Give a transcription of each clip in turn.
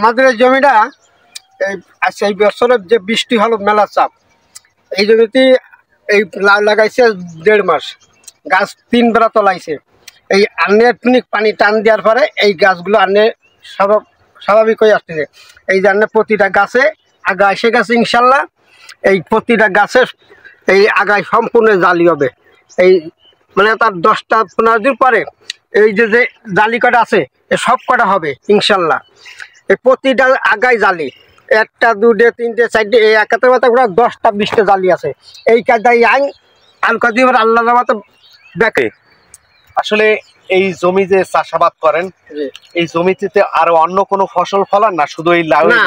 আমাদের এই জমিটা আচ্ছা এই বছরের যে বৃষ্টি হলো মেলা চাপ, এই জমিতে এই লাউ লাগাইছে 1.5 মাস, গাছ 3 বেলা তলাইছে। এই আন্নের পানি টান দেওয়ার পরে এই গাছগুলো আন্নে স্বাভাবিক হয়ে আসতেছে। এই জন্য প্রতিটা গাছে আগা এসে গেছে ইনশাল্লাহ। এই প্রতিটা গাছের এই আগায় সম্পূর্ণ জালি হবে। এই মানে তার 10-15 দিন পরে এই যে যে জালি কটা আছে এ সব কটা হবে ইনশাল্লাহ। এই প্রতিটা আগায় জালি, 1টা 2টে 3টে 4টে এই একাতে মাথা পুরো 10টা 20টা জালি আছে। এই কাজটাই আইন আর কদিন আল্লাহ মতো দেখে। আসলে এই জমি যে চাষাবাদ করেন, এই জমিতে আরো অন্য কোনো ফসল ফলান না, শুধু এই লাউ? না,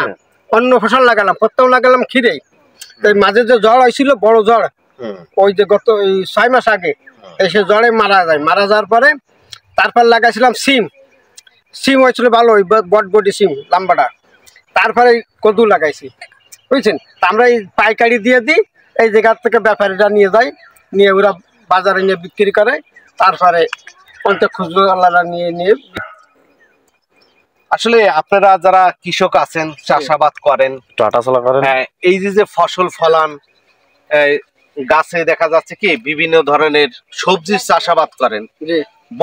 অন্য ফসল লাগালাম, প্রথম লাগালাম খিরে। এই মাঝে যে ঝড় হয়েছিল, বড় ঝড়, ওই যে গত 6 মাস আগে এসে ঝড়ে মারা যায়। মারা যাওয়ার পরে তারপর লাগাইছিলাম সিম। সিম হয়েছিল ভালো, ওই বটবটি সিম লাম্বাটা। তারপরে কদু লাগাইছি, বুঝছেন। আমরা এই পাইকারি দিয়ে দিই, এই জায়গার থেকে ব্যাপারীরা নিয়ে যায়, নিয়ে ওরা বাজারে নিয়ে বিক্রি করে। তারপরে খুচরো আল্লাহরা নিয়ে নিয়ে। আসলে আপনারা যারা কৃষক আছেন, চাষাবাদ করেন, টাটাচলা করেন, এই যে ফসল ফলান, গাছে দেখা যাচ্ছে কি বিভিন্ন ধরনের সবজির চাষাবাদ করেন,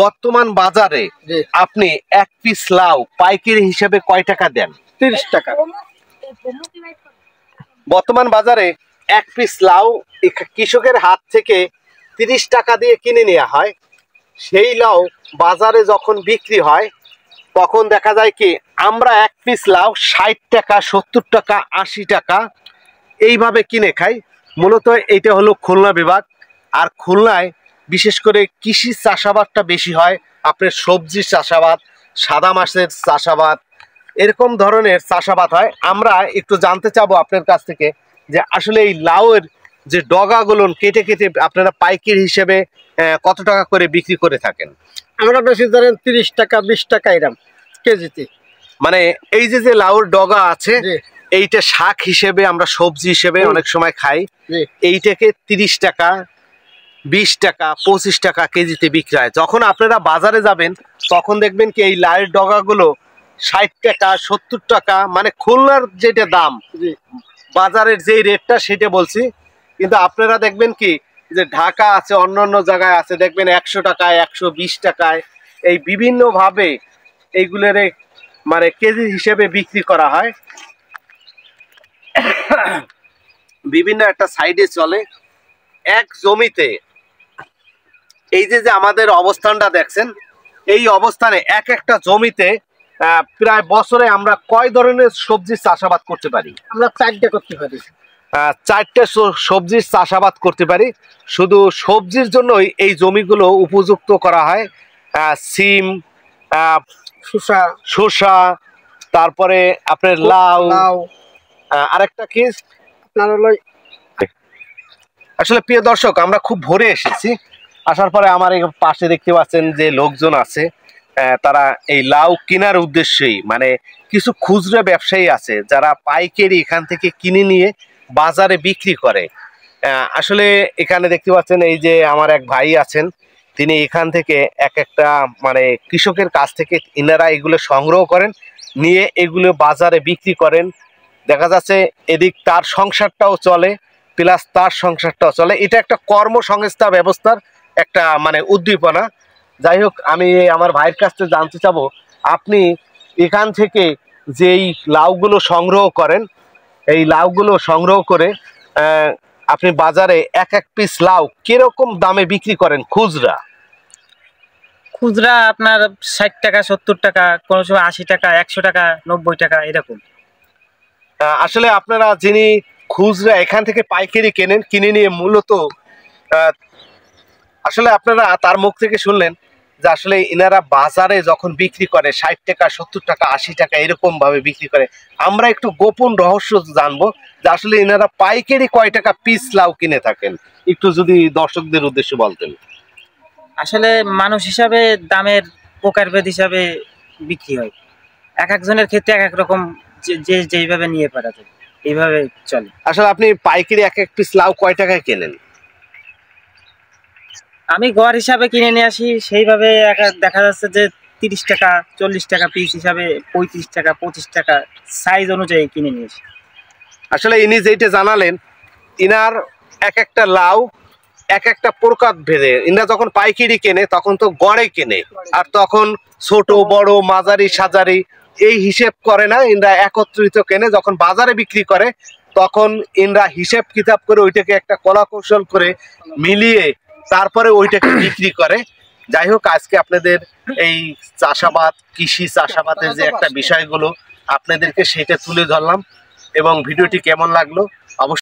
বর্তমান বাজারে আপনি 1 পিস লাউ পাইকারি হিসেবে কয় টাকা দেন? 30 টাকা। বর্তমান বাজারে 1 পিস লাউ কৃষকের হাত থেকে 30 টাকা দিয়ে কিনে নেওয়া হয়। সেই লাউ বাজারে যখন বিক্রি হয় তখন দেখা যায় কি আমরা 1 পিস লাউ 60 টাকা, 70 টাকা, 80 টাকা এইভাবে কিনে খাই। মূলত এইটা হলো খুলনা বিভাগ। আর খুলনায় বিশেষ করে কৃষি চাষাবাদটা বেশি হয়। আপনার সবজি চাষাবাদ, সাদা মাছের চাষাবাদ, এরকম ধরনের চাষাবাদ হয়। আমরা একটু জানতে চাবো আপনার কাছ থেকে যে আসলে এই লাউয়ের যে ডগাগুলো কেটে কেটে আপনারা পাইকারি হিসেবে কত টাকা করে বিক্রি করে থাকেন? আমরা বেশি ধরেন 30 টাকা 20 টাকা এরকম কেজিতে। মানে এই যে লাউর ডগা আছে, এইটা শাক হিসেবে আমরা সবজি হিসেবে অনেক সময় খাই। এইটাকে 30 টাকা, 20 টাকা, 25 টাকা কেজিতে বিক্রি হয়। যখন আপনারা বাজারে যাবেন তখন দেখবেন কি এই লাউয়ের ডগাগুলো 60 টাকা, 70 টাকা, মানে খুলনার যেটা দাম, বাজারের যেই রেটটা সেটা বলছি। কিন্তু আপনারা দেখবেন কি যে ঢাকা আছে, অন্যান্য জায়গায় আছে, দেখবেন 100 টাকায়, 120 টাকায়, এই বিভিন্ন ভাবে এইগুলোর মানে কেজি হিসেবে বিক্রি করা হয়। বিভিন্ন একটা সাইডে চলে এক জমিতে। এই যে আমাদের অবস্থানটা দেখছেন, এই অবস্থানে এক একটা জমিতে প্রায় বছরে আমরা কয় ধরনের সবজির চাষাবাদ করতে পারি? আমরা 4টে করতে পারি। 4টে সবজির চাষাবাদ করতে পারি। শুধু সবজির জন্যই এই জমিগুলো উপযুক্ত করা হয়। সিম, শসা, তারপরে আপনার লাউ, আরেকটা কি আপনার হলো। আসলে প্রিয় দর্শক, আমরা খুব ভোরে এসেছি। আসার পরে আমার এই পাশে দেখতে পাচ্ছেন যে লোকজন আছে, তারা এই লাউ কেনার উদ্দেশ্যেই, মানে কিছু খুচরা ব্যবসায়ী আছে যারা পাইকারি এখান থেকে কিনে নিয়ে বাজারে বিক্রি করে। আসলে এখানে দেখতে পাচ্ছেন এই যে আমার এক ভাই আছেন, তিনি এখান থেকে এক একটা মানে কৃষকের কাছ থেকে ইনারা এগুলো সংগ্রহ করেন, নিয়ে এগুলো বাজারে বিক্রি করেন। দেখা যাচ্ছে এদিক তার সংসারটাও চলে, প্লাস তার সংসারটাও চলে। এটা একটা কর্মসংস্থান ব্যবস্থার একটা মানে উদ্দীপনা। যাই হোক, আমি আমার ভাইয়ের কাছ থেকে জানতে চাবো, আপনি এখান থেকে যেই লাউগুলো সংগ্রহ করেন, এই লাউগুলো সংগ্রহ করে আপনি বাজারে 1 পিস লাউ কিরকম দামে বিক্রি করেন খুচরা? খুচরা আপনার 60 টাকা, 70 টাকা, কোনো সময় 80 টাকা, 100 টাকা, 90 টাকা এরকম। আসলে আপনারা যিনি খুচরা এখান থেকে পাইকারি কেনেন, কিনে নিয়ে মূলত আসলে আপনারা তার মুখ থেকে শুনলেন যে আসলে ইনারা বাজারে যখন বিক্রি করে 60 টাকা, 70 টাকা, 80 টাকা এরকম ভাবে বিক্রি করে। আমরা একটু গোপন রহস্য জানবো যে আসলে ইনারা পাইকারি কয় টাকা পিস লাউ কিনে থাকেন, একটু যদি দর্শকদের উদ্দেশ্যে বলতেন। আসলে মানুষ হিসাবে দামের প্রকারভেদ হিসাবে বিক্রি হয়। এক একজনের ক্ষেত্রে এক এক রকম, যে যেইভাবে নিয়ে পারা যায় এইভাবে চলে। আসলে আপনি পাইকারি 1 পিস লাউ কয় টাকায় কেনেন? আমি গড় হিসাবে কিনে নিয়ে আসি, সেইভাবে দেখা যাচ্ছে যে 30 টাকা 40 টাকা পিস হিসাবে 35 টাকা 25 টাকা সাইজ অনুযায়ী কিনে নিয়েছি। আসলে ইনি যেটা জানালেন, ইনার এক একটা লাউ এক একটা প্রকার ভেদে, ইনারা যখন পাইকারি কেনে তখন তো গড়ে কেনে, আর তখন ছোট বড় মাঝারি সাজারি এই হিসেব করে না, ইনরা একত্রিত কেনে। যখন বাজারে বিক্রি করে তখন ইনরা হিসেব কিতাব করে ওইটাকে একটা কলা কৌশল করে মিলিয়ে তারপরে ওইটাকে বিক্রি করে। যাই হোক, আজকে আপনাদের এই চাষাবাদ, কৃষি চাষাবাদের যে একটা বিষয়গুলো আপনাদেরকে সেটা তুলে ধরলাম, এবং ভিডিওটি কেমন লাগলো অবশ্যই